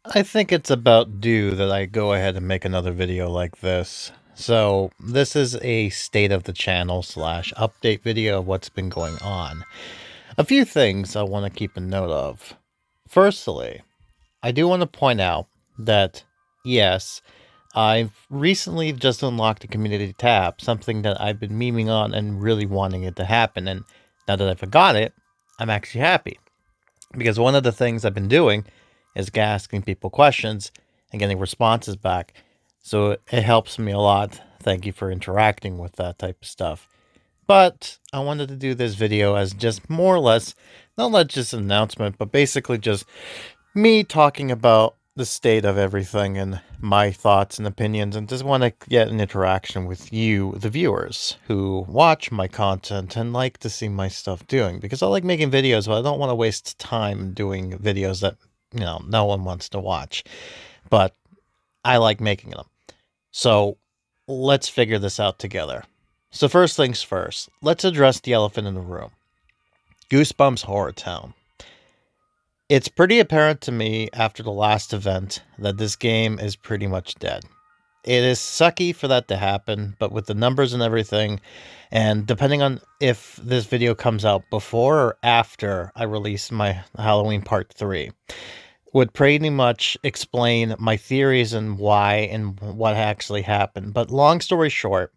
I think it's about due that I go ahead and make another video like this. So, this is a state of the channel slash update video of what's been going on. A few things I want to keep a note of. Firstly, I do want to point out that, yes, I've recently just unlocked a community tab, something that I've been memeing on and really wanting it to happen, and now that I forgot it, I'm actually happy. Because one of the things I've been doing is asking people questions and getting responses back. So it helps me a lot. Thank you for interacting with that type of stuff. But I wanted to do this video as just more or less, not like just an announcement, but basically just me talking about the state of everything and my thoughts and opinions, and just want to get an interaction with you, the viewers, who watch my content and like to see my stuff doing. Because I like making videos, but I don't want to waste time doing videos that, no one wants to watch. But I like making them. So let's figure this out together. So first things first, let's address the elephant in the room. Goosebumps HorrorTown. It's pretty apparent to me after the last event that this game is pretty much dead. It is sucky for that to happen, but with the numbers and everything, and depending on if this video comes out before or after I release my Halloween Part 3, would pretty much explain my theories and why and what actually happened. But long story short,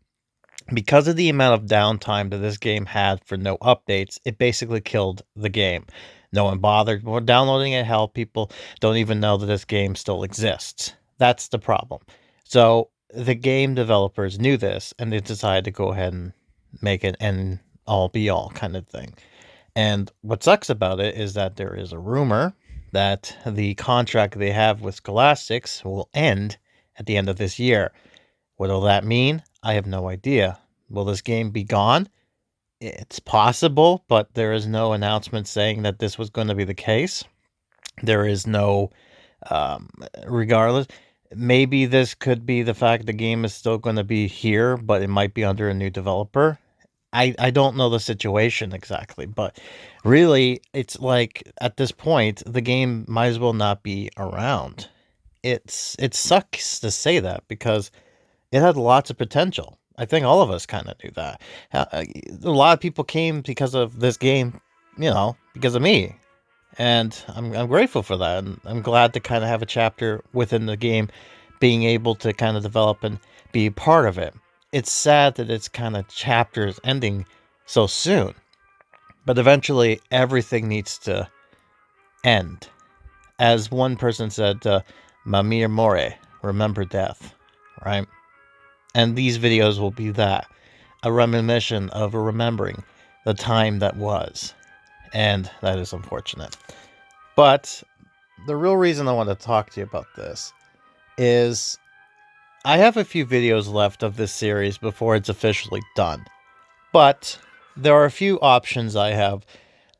because of the amount of downtime that this game had for no updates, it basically killed the game. No one bothered downloading it. Hell, people don't even know that this game still exists. That's the problem. So the game developers knew this, and they decided to go ahead and make it an all be all kind of thing. And what sucks about it is that there is a rumor that the contract they have with Scholastics will end at the end of this year. What will that mean? I have no idea. Will this game be gone? It's possible, but there is no announcement saying that this was going to be the case. There is no, um, regardless. Maybe this could be the fact the game is still going to be here, but it might be under a new developer. I don't know the situation exactly, but really, it's like at this point, the game might as well not be around. It sucks to say that because it had lots of potential. I think all of us kind of knew that. A lot of people came because of this game, because of me. And I'm grateful for that. And I'm glad to kind of have a chapter within the game being able to kind of develop and be part of it. It's sad that it's kind of chapters ending so soon. But eventually, everything needs to end. As one person said, Mamir More, remember death, right? And these videos will be that, a reminiscence of remembering the time that was. And that is unfortunate. But the real reason I want to talk to you about this is I have a few videos left of this series before it's officially done. But there are a few options I have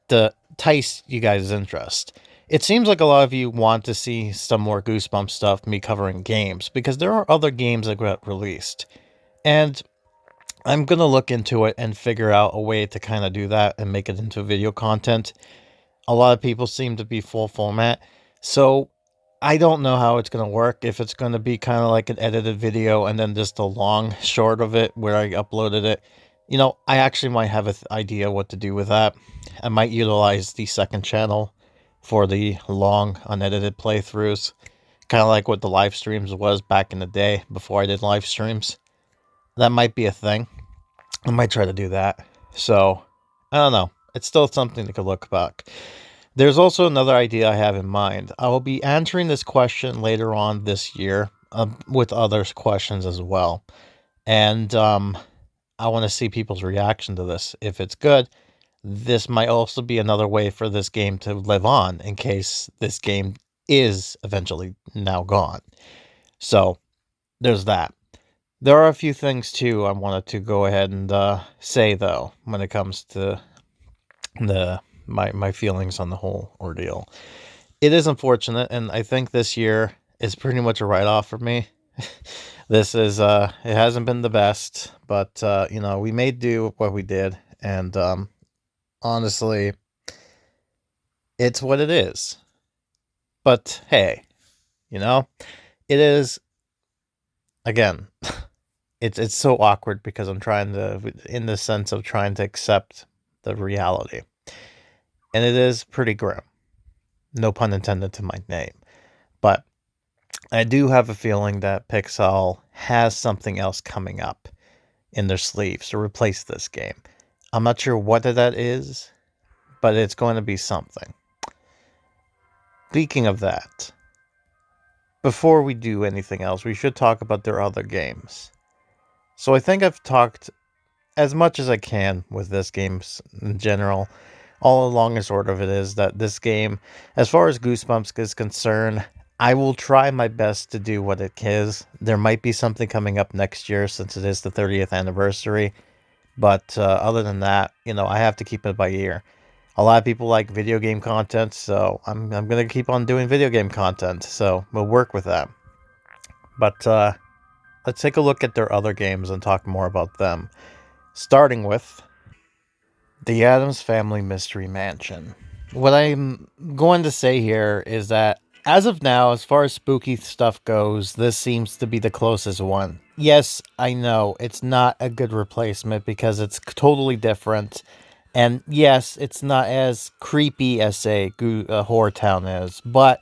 to entice you guys' interest. It seems like a lot of you want to see some more Goosebumps stuff, me covering games, because there are other games that got released. And I'm going to look into it and figure out a way to kind of do that and make it into video content. A lot of people seem to be full format. So I don't know how it's going to work. If it's going to be kind of like an edited video and then just a long short of it where I uploaded it. I actually might have an idea what to do with that. I might utilize the second channel for the long unedited playthroughs. Kind of like what the live streams was back in the day before I did live streams. That might be a thing. I might try to do that. So, I don't know. It's still something to could look back. There's also another idea I have in mind. I will be answering this question later on this year with other questions as well. And I want to see people's reaction to this. If it's good, this might also be another way for this game to live on in case this game is eventually now gone. So, there's that. There are a few things too I wanted to go ahead and say though when it comes to my feelings on the whole ordeal. It is unfortunate, and I think this year is pretty much a write off for me. This is it hasn't been the best, but we made do with what we did, and honestly, it's what it is. But hey, You know, it is, again, it's so awkward because I'm trying to, in the sense of trying to accept the reality. And it is pretty grim. No pun intended to my name. But I do have a feeling that Pixowl has something else coming up in their sleeves to replace this game. I'm not sure what that is, but it's going to be something. Speaking of that, before we do anything else, we should talk about their other games. So I think I've talked as much as I can with this game in general. All along and short of it is that this game, as far as Goosebumps is concerned, I will try my best to do what it is. There might be something coming up next year since it is the 30th anniversary. But other than that, I have to keep it by ear. A lot of people like video game content, so I'm going to keep on doing video game content. So we'll work with that. But let's take a look at their other games and talk more about them. Starting with the Addams Family Mystery Mansion. What I'm going to say here is that as of now, as far as spooky stuff goes, this seems to be the closest one. Yes, I know it's not a good replacement because it's totally different. And yes, it's not as creepy as, say, HorrorTown is, but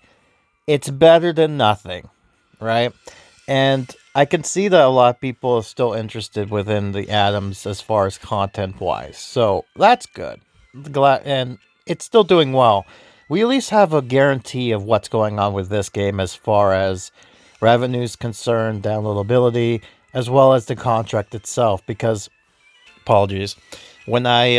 it's better than nothing, right? And I can see that a lot of people are still interested within the Addams as far as content-wise. So that's good. And it's still doing well. We at least have a guarantee of what's going on with this game as far as revenue's concerned, downloadability, as well as the contract itself. Because, apologies, when I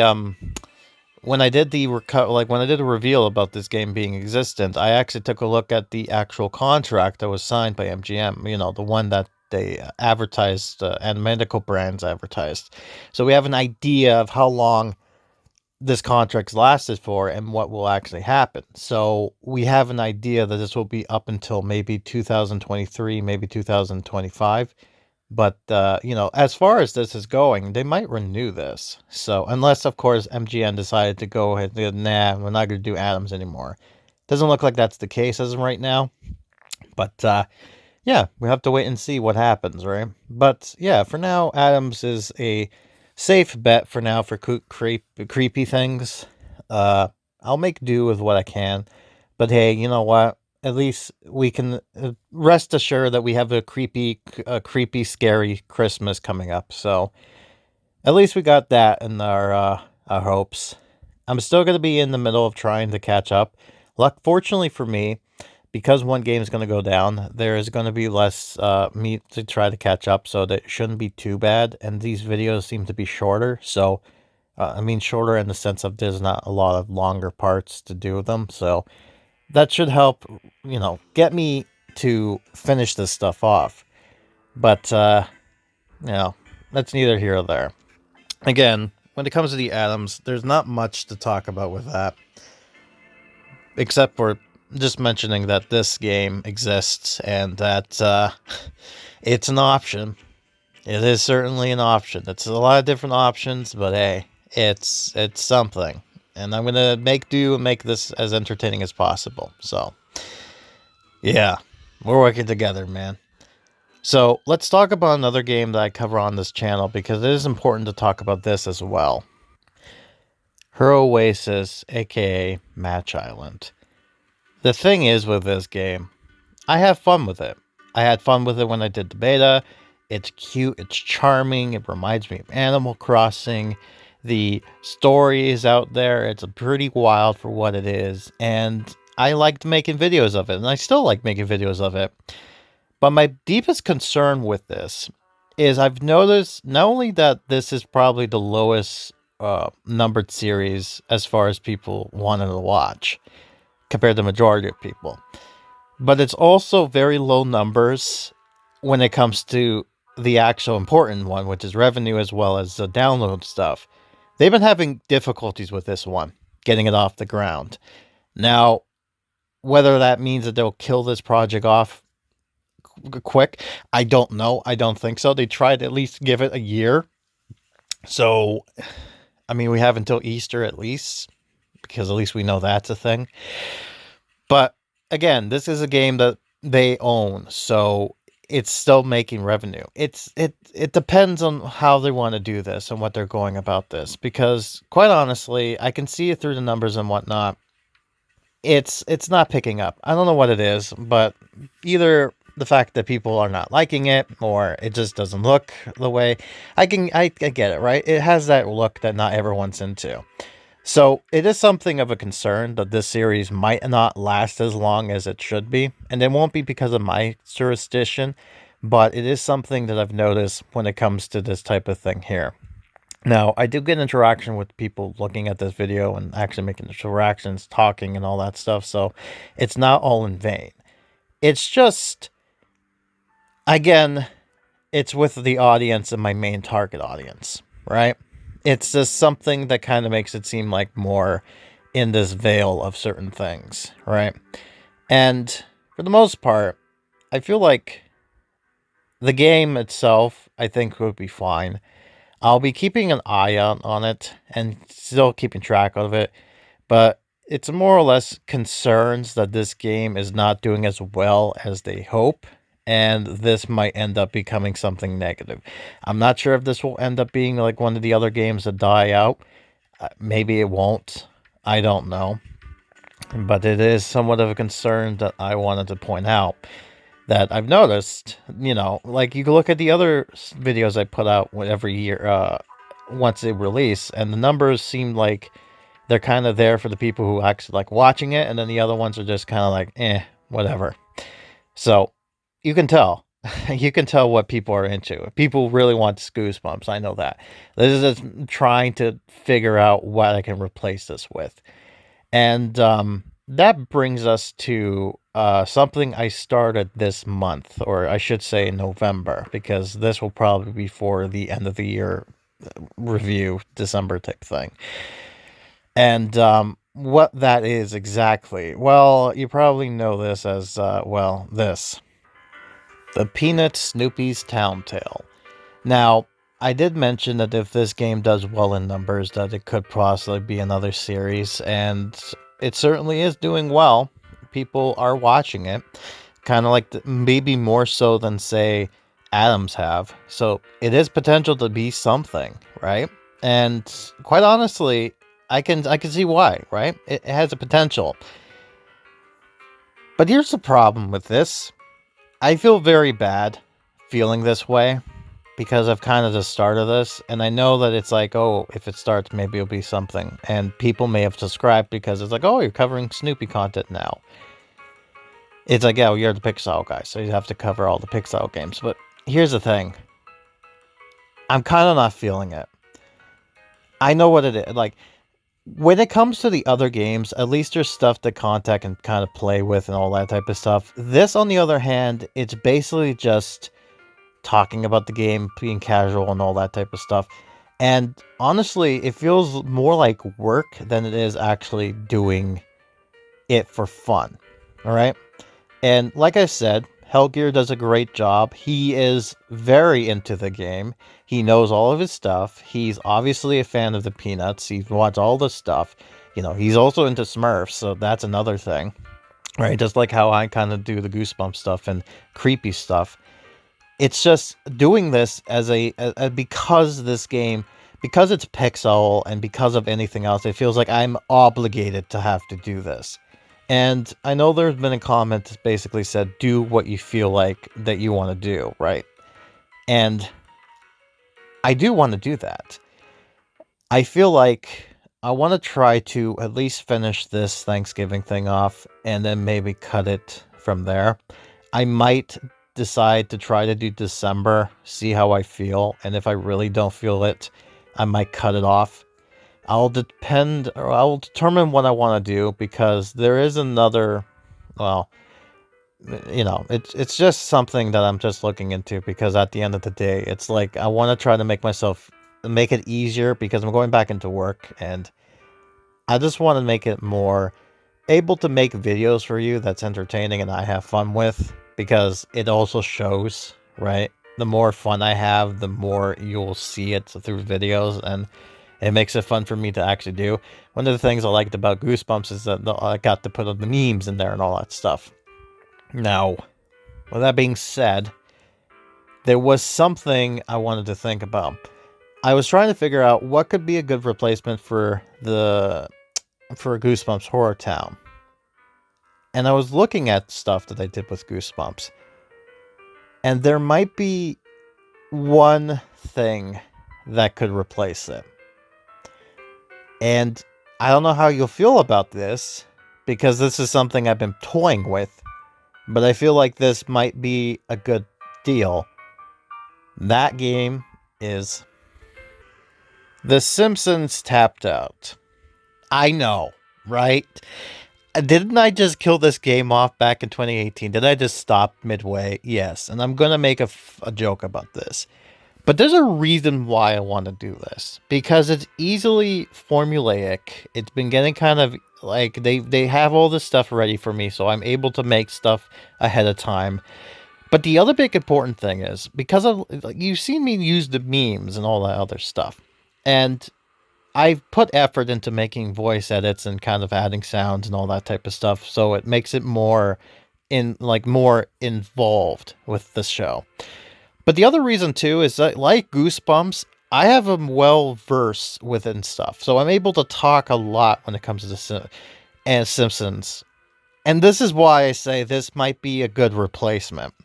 did the when I did a reveal about this game being existent, I actually took a look at the actual contract that was signed by MGM. The one that they advertised and medical brands advertised. So we have an idea of how long this contract's lasted for and what will actually happen. So we have an idea that this will be up until maybe 2023, maybe 2025. But, as far as this is going, they might renew this. So, unless, of course, MGM decided to go ahead and, nah, we're not going to do Addams anymore. Doesn't look like that's the case as of right now. But, yeah, we have to wait and see what happens, right? But, yeah, for now, Addams is a safe bet for now for creepy things. I'll make do with what I can. But, hey, you know what? At least we can rest assured that we have a creepy, scary Christmas coming up. So at least we got that in our hopes. I'm still going to be in the middle of trying to catch up. Fortunately for me, because one game is going to go down, there is going to be less me to try to catch up, so that it shouldn't be too bad. And these videos seem to be shorter, so shorter in the sense of there's not a lot of longer parts to do with them. So that should help, get me to finish this stuff off. But, that's neither here or there. Again, when it comes to the Addams, there's not much to talk about with that. Except for just mentioning that this game exists and that it's an option. It is certainly an option. It's a lot of different options, but hey, it's something. And I'm going to make do and make this as entertaining as possible. So, yeah, we're working together, man. So, let's talk about another game that I cover on this channel because it is important to talk about this as well. Oasis, aka Match Island. The thing is with this game, I have fun with it. I had fun with it when I did the beta. It's cute, it's charming, it reminds me of Animal Crossing. The story is out there. It's pretty wild for what it is. And I liked making videos of it. And I still like making videos of it. But my deepest concern with this is I've noticed not only that this is probably the lowest numbered series as far as people wanted to watch compared to the majority of people. But it's also very low numbers when it comes to the actual important one, which is revenue as well as the download stuff. They've been having difficulties with this one, getting it off the ground. Now, whether that means that they'll kill this project off quick, I don't know. I don't think so. They tried to at least give it a year. So, we have until Easter at least, because at least we know that's a thing. But, again, this is a game that they own, so it's still making revenue. It depends on how they want to do this and what they're going about this, because quite honestly, I can see it through the numbers and whatnot. It's not picking up. I don't know what it is, but either the fact that people are not liking it or it just doesn't look the way I get it, right? It has that look that not everyone's into. So it is something of a concern that this series might not last as long as it should be, and it won't be because of my jurisdiction, but it is something that I've noticed when it comes to this type of thing here. Now, I do get interaction with people looking at this video and actually making interactions, talking and all that stuff, so it's not all in vain. It's just, again, it's with the audience and my main target audience, right? It's just something that kind of makes it seem like more in this veil of certain things, right? And for the most part, I feel like the game itself, I think, would be fine. I'll be keeping an eye out on it and still keeping track of it, but it's more or less concerns that this game is not doing as well as they hope, and this might end up becoming something negative. I'm not sure if this will end up being like one of the other games that die out. Maybe it won't. I don't know. But it is somewhat of a concern that I wanted to point out that I've noticed, like you can look at the other videos I put out every year, once they release, and the numbers seem like they're kind of there for the people who actually like watching it, and then the other ones are just kind of like, whatever. So you can tell. You can tell what people are into. People really want Goosebumps. I know that. This is just trying to figure out what I can replace this with. And that brings us to something I started this month, or I should say November, because this will probably be for the end of the year review, December type thing. And what that is exactly, well, you probably know this as, this. The Peanut Snoopy's Town Tale. Now, I did mention that if this game does well in numbers, that it could possibly be another series, and it certainly is doing well. People are watching it, kind of like maybe more so than, say, Addams have. So it is potential to be something, right? And quite honestly, I can see why, right? It has a potential. But here's the problem with this. I feel very bad feeling this way because I've kind of just started this, and I know that it's like, oh, if it starts, maybe it'll be something. And people may have subscribed because it's like, oh, you're covering Snoopy content now. It's like, oh, you're the Pixowl guy, so you have to cover all the Pixowl games. But here's the thing. I'm kind of not feeling it. I know what it is. Like, when it comes to the other games, at least there's stuff that Contact can kind of play with and all that type of stuff. This, on the other hand, it's basically just talking about the game, being casual and all that type of stuff. And honestly, it feels more like work than it is actually doing it for fun. All right? And like I said, Hellgear does a great job. He is very into the game. He knows all of his stuff. He's obviously a fan of the Peanuts. He's watched all the stuff. He's also into Smurfs, so that's another thing. Right? Just like how I kind of do the Goosebumps stuff and creepy stuff. It's just doing this as because this game, because it's Pixowl and because of anything else, it feels like I'm obligated to have to do this. And I know there's been a comment that basically said, do what you feel like that you want to do, right? And I do want to do that. I feel like I want to try to at least finish this Thanksgiving thing off and then maybe cut it from there. I might decide to try to do December, see how I feel, and if I really don't feel it, I might cut it off. I'll determine what I want to do, because there is another, it's just something that I'm just looking into, because at the end of the day, it's like I want to try to make it easier, because I'm going back into work, and I just want to make it more able to make videos for you that's entertaining and I have fun with, because it also shows, right? The more fun I have, the more you'll see it through videos, and it makes it fun for me to actually do. One of the things I liked about Goosebumps is that I got to put the memes in there and all that stuff. Now, with that being said, there was something I wanted to think about. I was trying to figure out what could be a good replacement for Goosebumps HorrorTown. And I was looking at stuff that I did with Goosebumps. And there might be one thing that could replace it. And I don't know how you'll feel about this, because this is something I've been toying with. But I feel like this might be a good deal. That game is The Simpsons Taped Out. I know, right? Didn't I just kill this game off back in 2018? Did I just stop midway? Yes, and I'm going to make a joke about this. But there's a reason why I want to do this. Because it's easily formulaic. It's been getting kind of like they have all this stuff ready for me, so I'm able to make stuff ahead of time. But the other big important thing is, because of, you've seen me use the memes and all that other stuff. And I've put effort into making voice edits and kind of adding sounds and all that type of stuff, so it makes it more involved with the show. But the other reason too is that, like Goosebumps, I have a well-versed within stuff, so I'm able to talk a lot when it comes to the Simpsons. And this is why I say this might be a good replacement.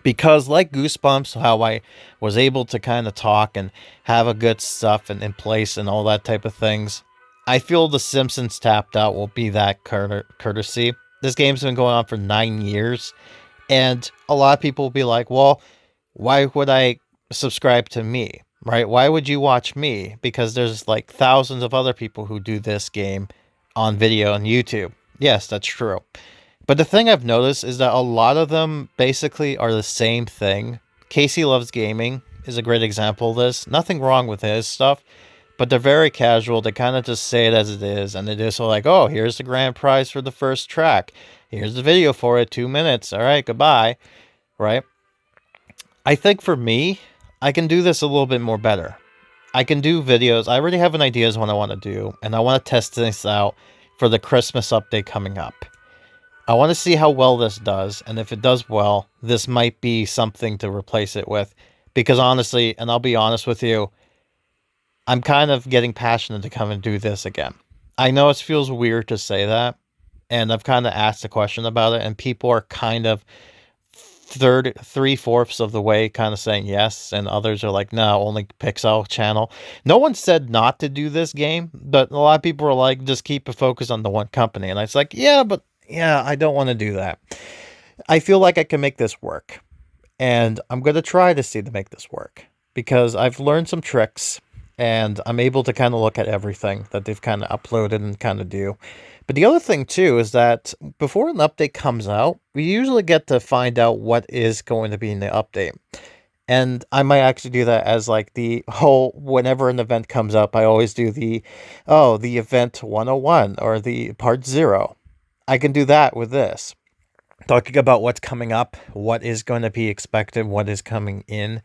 Because like Goosebumps, how I was able to kind of talk and have a good stuff in place and all that type of things, I feel The Simpsons Taped Out will be that courtesy. This game's been going on for 9 years, and a lot of people will be like, well, why would I subscribe to me, right? Why would you watch me? Because there's like thousands of other people who do this game on video on YouTube. Yes, that's true. But the thing I've noticed is that a lot of them basically are the same thing. Casey Loves Gaming is a great example of this. Nothing wrong with his stuff, but they're very casual. They kind of just say it as it is, and they just are like, oh, here's the grand prize for the first track. Here's the video for it, 2 minutes. All right, goodbye, right? I think for me, I can do this a little bit more better. I can do videos. I already have an idea of what I want to do, and I want to test this out for the Christmas update coming up. I want to see how well this does, and if it does well, this might be something to replace it with. Because honestly, and I'll be honest with you, I'm kind of getting passionate to come and do this again. I know it feels weird to say that, and I've kind of asked a question about it, and people are kind of 3/4 of the way kind of saying yes, and others are like, no, only Pixowl channel. No one said not to do this game, but a lot of people are like, just keep a focus on the one company. And I was like, yeah, I don't want to do that. I feel like I can make this work. And I'm going to try to make this work. Because I've learned some tricks. And I'm able to kind of look at everything that they've kind of uploaded and kind of do. But the other thing, too, is that before an update comes out, we usually get to find out what is going to be in the update. And I might actually do that as like the whole, whenever an event comes up, I always do the event 101 or the part 0. I can do that with this. Talking about what's coming up, what is going to be expected, what is coming in,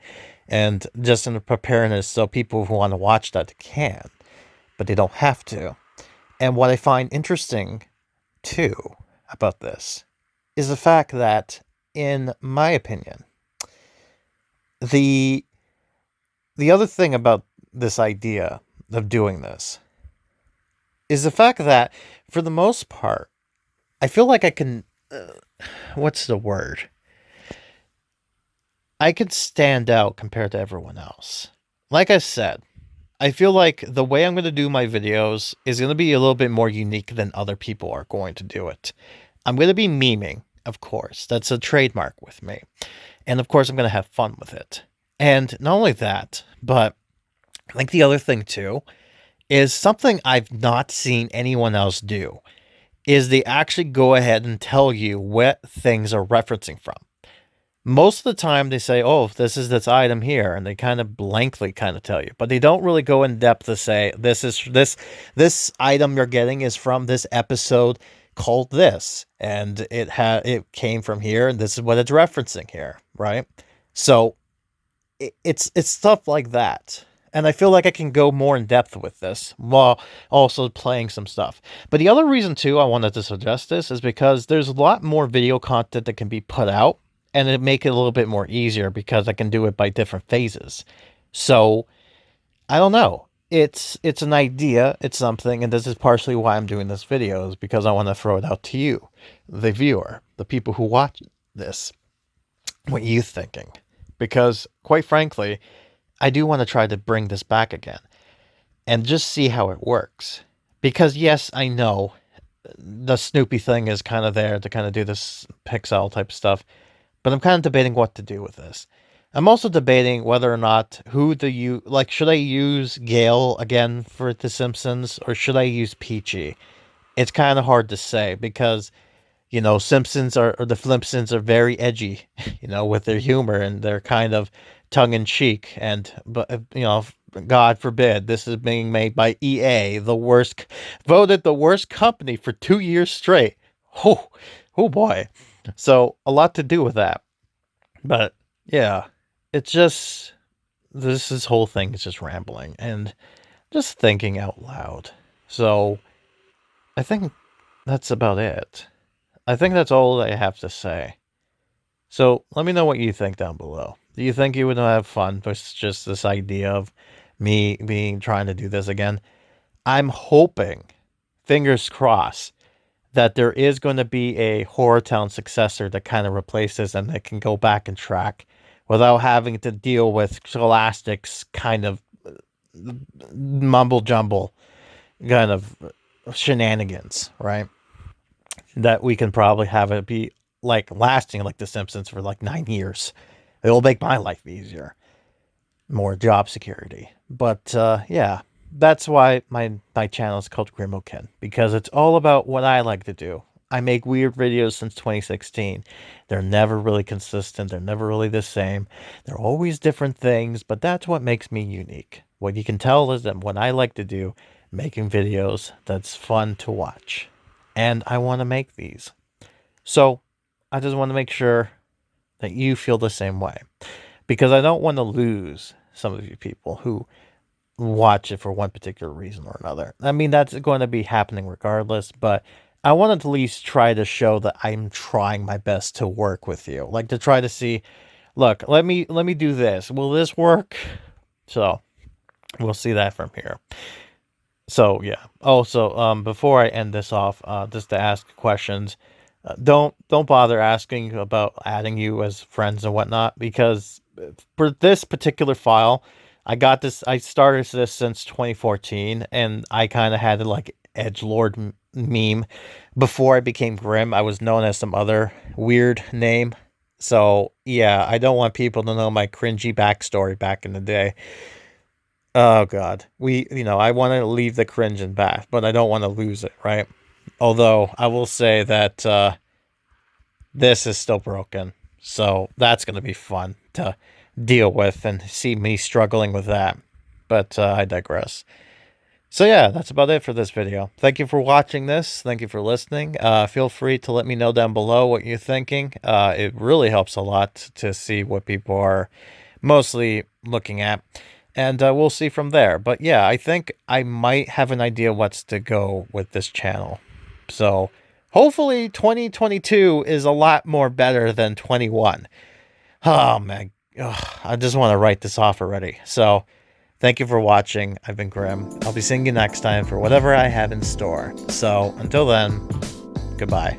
and just in the preparedness so people who want to watch that can, but they don't have to. And what I find interesting, too, about this is the fact that, in my opinion, the other thing about this idea of doing this is the fact that, for the most part, I feel like I can, what's the word? I could stand out compared to everyone else. Like I said, I feel like the way I'm going to do my videos is going to be a little bit more unique than other people are going to do it. I'm going to be memeing, of course. That's a trademark with me. And of course, I'm going to have fun with it. And not only that, but I think the other thing too is something I've not seen anyone else do. Is they actually go ahead and tell you what things are referencing from. Most of the time they say, oh, this is this item here, and they kind of blankly kind of tell you, but they don't really go in depth to say, this item you're getting is from this episode called this, and it came from here, and this is what it's referencing here, right? So it's stuff like that. And I feel like I can go more in depth with this while also playing some stuff. But the other reason, too, I wanted to suggest this is because there's a lot more video content that can be put out. and it make it a little bit more easier because I can do it by different phases. So I don't know. It's an idea, it's something, and this is partially why I'm doing this video, is because I want to throw it out to you, the viewer, the people who watch this. What you thinking? Because quite frankly, I do want to try to bring this back again and just see how it works. Because yes, I know the Snoopy thing is kind of there to kind of do this Pixowl type stuff, but I'm kind of debating what to do with this. I'm also debating whether or not should I use Gale again for The Simpsons, or should I use Peachy? It's kind of hard to say because, Simpsons or the Flimpsons are very edgy, with their humor, and they're kind of tongue in cheek. But God forbid, this is being made by EA, voted the worst company for 2 years straight. Oh boy. So a lot to do with that. But yeah, it's just, this whole thing is just rambling and just thinking out loud. So I think that's about it. I think that's all I have to say. So let me know what you think down below. Do you think you would have fun with just this idea of me trying to do this again? I'm hoping, fingers crossed, that there is going to be a HorrorTown successor that kind of replaces and that can go back and track without having to deal with Scholastic's kind of mumble jumble kind of shenanigans, right? That we can probably have it be lasting like The Simpsons for 9 years. It will make my life easier. More job security. But yeah, that's why my channel is called Grimokan, because it's all about what I like to do. I make weird videos since 2016. They're never really consistent. They're never really the same. They're always different things, but that's what makes me unique. What you can tell is that what I like to do, making videos that's fun to watch. And I want to make these. So I just want to make sure that you feel the same way, because I don't want to lose some of you people who watch it for one particular reason or another. I mean, that's going to be happening regardless, but I want to at least try to show that I'm trying my best to work with you, to try to see, look, let me do this. Will this work? So we'll see that from here. So yeah. Also, before I end this off, just to ask questions, don't bother asking about adding you as friends and whatnot, because for this particular file, I started this since 2014, and I kind of had edgelord meme before I became Grim. I was known as some other weird name. So yeah, I don't want people to know my cringy backstory back in the day. Oh god. I want to leave the cringe in back, but I don't want to lose it, right? Although I will say that this is still broken. So that's going to be fun to deal with and see me struggling with that. But I digress. So yeah, that's about it for this video. Thank you for watching this. Thank you for listening. Feel free to let me know down below what you're thinking. It really helps a lot to see what people are mostly looking at. And we'll see from there. But yeah, I think I might have an idea what's to go with this channel. So hopefully 2022 is a lot more better than 21. Oh man, I just want to write this off already. So thank you for watching. I've been Grim. I'll be seeing you next time for whatever I have in store. So until then, goodbye.